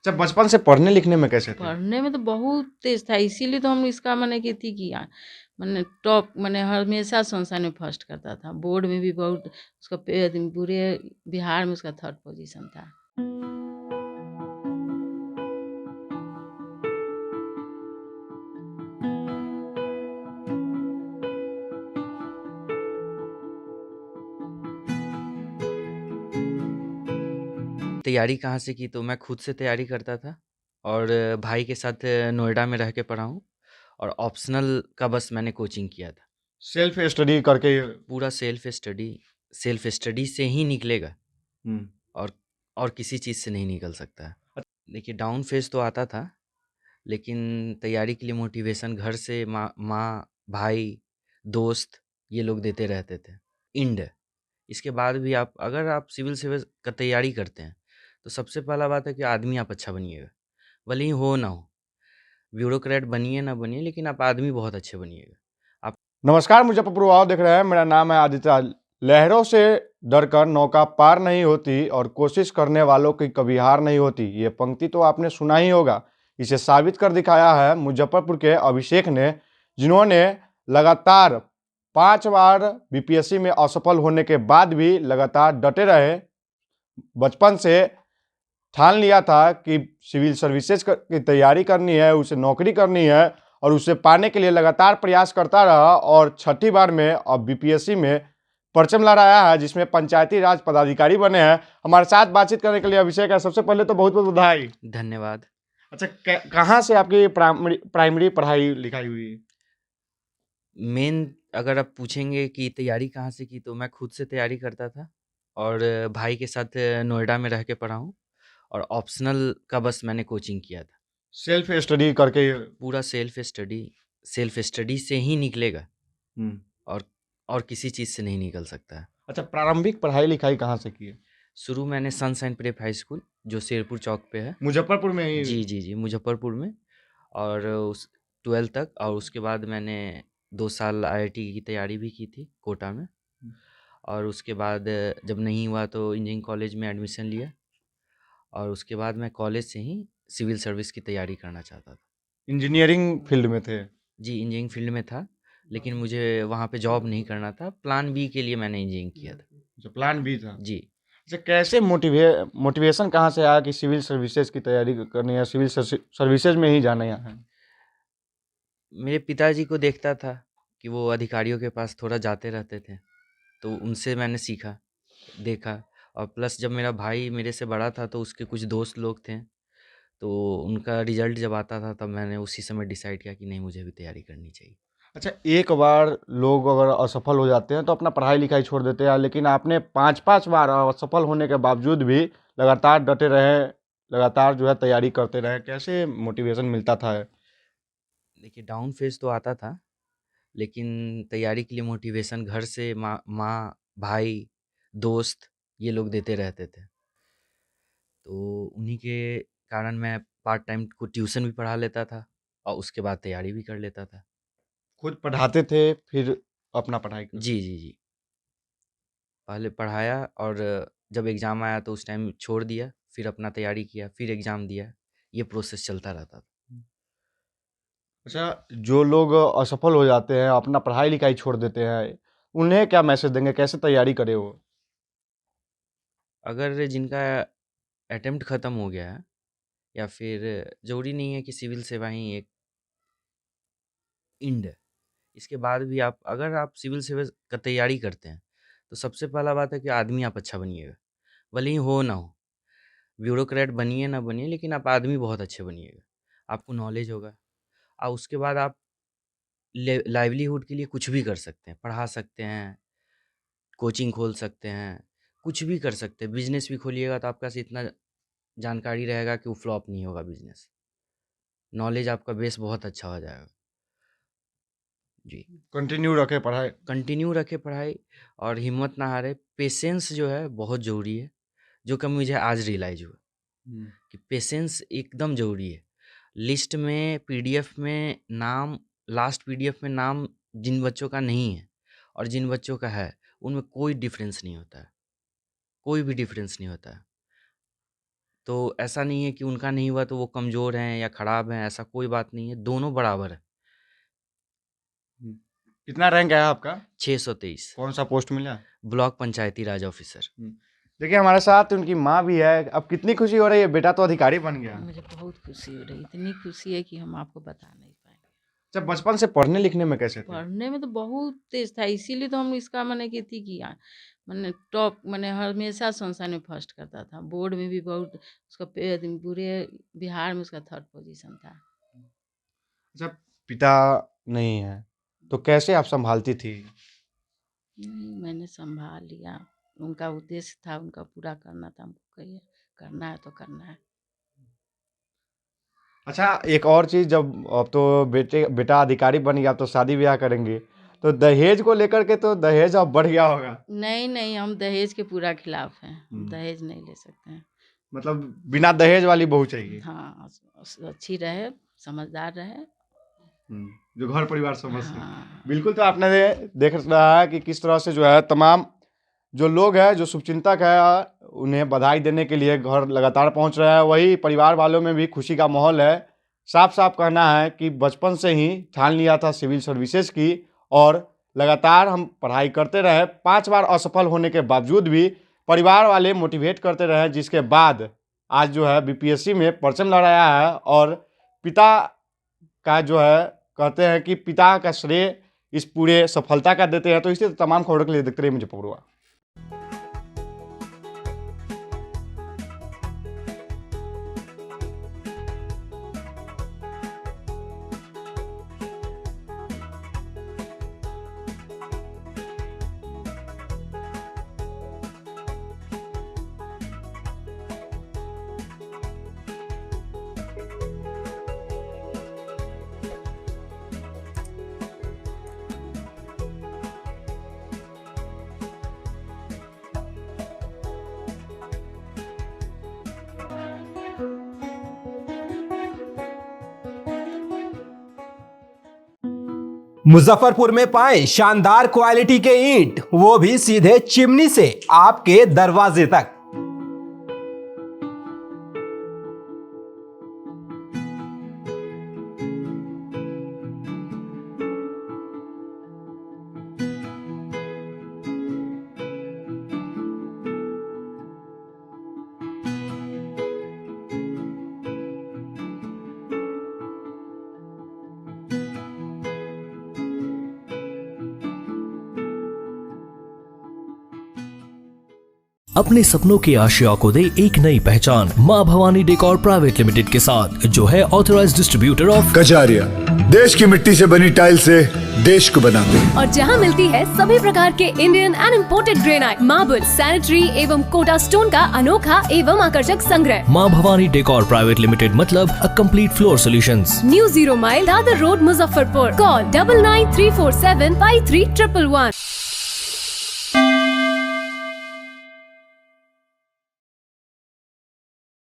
अच्छा, बचपन से पढ़ने लिखने में कैसे थे? पढ़ने में तो बहुत तेज था, इसीलिए तो हम इसका माने की थी कि माने टॉप माने हमेशा संस्थान में फर्स्ट करता था। बोर्ड में भी बहुत उसका पूरे बिहार में उसका थर्ड पोजीशन था। तैयारी कहाँ से की तो मैं खुद से तैयारी करता था और भाई के साथ नोएडा में रह के पढ़ा हूँ और ऑप्शनल का बस मैंने कोचिंग किया था। सेल्फ स्टडी करके। पूरा सेल्फ स्टडी से ही निकलेगा हुँ। और और किसी चीज़ से नहीं निकल सकता है। अ देखिए डाउन फेज़ तो आता था, लेकिन तैयारी के लिए मोटिवेशन घर से भाई, दोस्त ये लोग देते रहते थे। इंड इसके बाद भी अगर आप सिविल सर्विस का तैयारी करते हैं, तो सबसे पहला बात है कि आदमी आप अच्छा बनिएगा। भले ही हो ना हो, ब्यूरोक्रेट बनिए ना बनिए, लेकिन आप आदमी बहुत अच्छे बनिएगा। आप नमस्कार, मुज़फ़्फ़रपुर वाह देख रहे हैं। मेरा नाम है आदित्य। लहरों से डरकर नौका पार नहीं होती और कोशिश करने वालों की कभी हार नहीं होती। ये पंक्ति तो आपने सुना ही होगा। इसे साबित कर दिखाया है मुज़फ़्फ़रपुर के अभिषेक ने, जिन्होंने लगातार 5 बार बीपीएससी में असफल होने के बाद भी लगातार डटे रहे। बचपन से ठान लिया था कि सिविल सर्विसेज की तैयारी करनी है, उसे नौकरी करनी है और उसे पाने के लिए लगातार प्रयास करता रहा और छठी बार में अब बीपीएससी में परचम लहराया है, जिसमें पंचायती राज पदाधिकारी बने हैं। हमारे साथ बातचीत करने के लिए अभिषेक है। सबसे पहले तो बहुत बहुत बधाई। धन्यवाद। अच्छा, कहाँ से आपकी प्राइमरी प्राइमरी पढ़ाई लिखाई हुई है? मेन अगर आप पूछेंगे कि तैयारी कहाँ से की, तो मैं खुद से तैयारी करता था और भाई के साथ नोएडा में रह के पढ़ा हूँ और ऑप्शनल का बस मैंने कोचिंग किया था। सेल्फ स्टडी करके। पूरा सेल्फ स्टडी से ही निकलेगा हम्म। और और किसी चीज़ से नहीं निकल सकता है। अच्छा, प्रारंभिक पढ़ाई लिखाई कहाँ से की है? शुरू मैंने सनशाइन प्रेप हाई स्कूल, जो शेरपुर चौक पे है। मुजफ्फरपुर में ही। जी, मुज़फ्फरपुर में। और उस 12th तक, और उसके बाद मैंने 2 साल आईआईटी की तैयारी भी की थी कोटा में। और उसके बाद जब नहीं हुआ तो इंजीनियरिंग कॉलेज में एडमिशन लिया और उसके बाद मैं कॉलेज से ही सिविल सर्विस की तैयारी करना चाहता था। इंजीनियरिंग फील्ड में थे। जी, इंजीनियरिंग फील्ड में था, लेकिन मुझे वहाँ पे जॉब नहीं करना था। प्लान बी के लिए मैंने इंजीनियरिंग किया था। अच्छा, प्लान बी था। जी। अच्छा, कैसे मोटिवेशन कहाँ से आया कि सिविल सर्विसेज की तैयारी करनी है, सिविल सर्विसेज में ही जाना है? मेरे पिताजी को देखता था कि वो अधिकारियों के पास थोड़ा जाते रहते थे, तो उनसे मैंने सीखा, देखा। और प्लस जब मेरा भाई मेरे से बड़ा था तो उसके कुछ दोस्त लोग थे, तो उनका रिजल्ट जब आता था तब मैंने उसी समय डिसाइड किया कि नहीं, मुझे भी तैयारी करनी चाहिए। अच्छा, एक बार लोग अगर असफल हो जाते हैं तो अपना पढ़ाई लिखाई छोड़ देते हैं, लेकिन आपने 5-5 बार असफल होने के बावजूद भी लगातार डटे रहे, लगातार जो है तैयारी करते रहे। कैसे मोटिवेशन मिलता था? देखिए डाउन फेज़ तो आता था, लेकिन तैयारी के लिए मोटिवेशन घर से भाई, दोस्त ये लोग देते रहते थे। तो उन्हीं के कारण मैं पार्ट टाइम को ट्यूशन भी पढ़ा लेता था और उसके बाद तैयारी भी कर लेता था। खुद पढ़ाते थे, फिर अपना पढ़ाई करते? जी। पहले पढ़ाया और जब एग्ज़ाम आया तो उस टाइम छोड़ दिया, फिर अपना तैयारी किया, फिर एग्ज़ाम दिया। ये प्रोसेस चलता रहता था। अच्छा, जो लोग असफल हो जाते हैं, अपना पढ़ाई लिखाई छोड़ देते हैं, उन्हें क्या मैसेज देंगे? कैसे तैयारी करें वो? अगर जिनका अटेम्प्ट ख़त्म हो गया है या फिर ज़रूरी नहीं है कि सिविल सेवा ही एक एंड है। इसके बाद भी अगर आप सिविल सर्विस का तैयारी करते हैं, तो सबसे पहला बात है कि आदमी आप अच्छा बनिएगा। भले ही हो ना हो, ब्यूरोक्रेट बनिए ना बनिए, लेकिन आप आदमी बहुत अच्छे बनिएगा। आपको नॉलेज होगा और उसके बाद आप लाइवलीहुड के लिए कुछ भी कर सकते हैं, पढ़ा सकते हैं, कोचिंग खोल सकते हैं, कुछ भी कर सकते हैं। बिजनेस भी खोलिएगा तो आपके पास इतना जानकारी रहेगा कि वो फ्लॉप नहीं होगा बिजनेस। नॉलेज आपका बेस बहुत अच्छा हो जाएगा। जी। कंटिन्यू रखें पढ़ाई। कंटिन्यू रखें पढ़ाई और हिम्मत ना हारे। पेशेंस जो है बहुत ज़रूरी है, जो कि मुझे आज रियलाइज़ हुआ कि पेशेंस एकदम ज़रूरी है। लिस्ट में पीडीएफ में नाम, लास्ट पीडीएफ में नाम जिन बच्चों का नहीं है और जिन बच्चों का है, उनमें कोई डिफरेंस नहीं होता है, कोई भी डिफरेंस नहीं होता है। तो ऐसा नहीं है कि उनका नहीं हुआ तो वो कमज़ोर हैं या खराब हैं, ऐसा कोई बात नहीं है, दोनों बराबर है। कितना रैंक आया आपका? 623 कौन सा पोस्ट मिला? ब्लॉक पंचायती राज ऑफिसर। देखिए हमारे साथ उनकी माँ भी है। अब कितनी खुशी हो रही है, बेटा तो अधिकारी बन गया। मुझे बहुत खुशी हो रही, इतनी खुशी है कि हम आपको बता नहीं पाएंगे। जब बचपन से पढ़ने लिखने में कैसे थे? पढ़ने में तो बहुत तेज था, इसीलिए तो हम इसका मैंने की थी कि मैंने टॉप मैंने हमेशा संस्थान में फर्स्ट करता था, बोर्ड में भी बहुत उसका पूरे बिहार में उसका थर्ड पोजीशन था। जब पिता नहीं है तो कैसे आप संभालती थी? नहीं, मैंने संभाल लिया, उनका उद्देश्य था, उनका पूरा करना था, हमको कहिए करना है तो करना है। अच्छा, एक और चीज़, जब अब तो बेटा अधिकारी बन गया, अब तो शादी ब्याह करेंगे, तो दहेज को लेकर के तो दहेज अब बढ़ गया होगा। नहीं नहीं, हम दहेज के पूरा खिलाफ हैं, हम हम्म। दहेज नहीं ले सकते हैं। मतलब बिना दहेज वाली बहू चाहिए। हाँ, अच्छी रहे, समझदार रहे। जो घर परिवार समझ सके। हाँ। बिल्कुल। तो आपने देख रहा है कि किस तरह से जो है तमाम जो लोग हैं, जो शुभचिंतक है, उन्हें बधाई देने के लिए घर लगातार पहुंच रहे हैं। वही परिवार वालों में भी खुशी का माहौल है। साफ साफ कहना है कि बचपन से ही ठान लिया था सिविल सर्विसेज की, और लगातार हम पढ़ाई करते रहे। 5 बार असफल होने के बावजूद भी परिवार वाले मोटिवेट करते रहे, जिसके बाद आज जो है बीपीएससी में परचम लहराया है। और पिता का जो है कहते हैं कि पिता का श्रेय इस पूरे सफलता का देते हैं। तो इसी तमाम खबरों के लिए देखते रहिए मुजफ्फरपुर। मुजफ्फरपुर में पाएं शानदार क्वालिटी के ईंट, वो भी सीधे चिमनी से आपके दरवाजे तक। अपने सपनों की आशिया को दे एक नई पहचान माँ भवानी डेकोर प्राइवेट लिमिटेड के साथ, जो है ऑथराइज्ड डिस्ट्रीब्यूटर ऑफ कजारिया। देश की मिट्टी से बनी टाइल से देश को बनाते हैं। और जहां मिलती है सभी प्रकार के Indian and imported granite, marble, sanitary एवं कोटा स्टोन का अनोखा एवं आकर्षक संग्रह। माँ भवानी डेकोर प्राइवेट लिमिटेड मतलब a complete floor solutions. New 0 mile Dadar road, Muzaffarpur. Call 9934753111।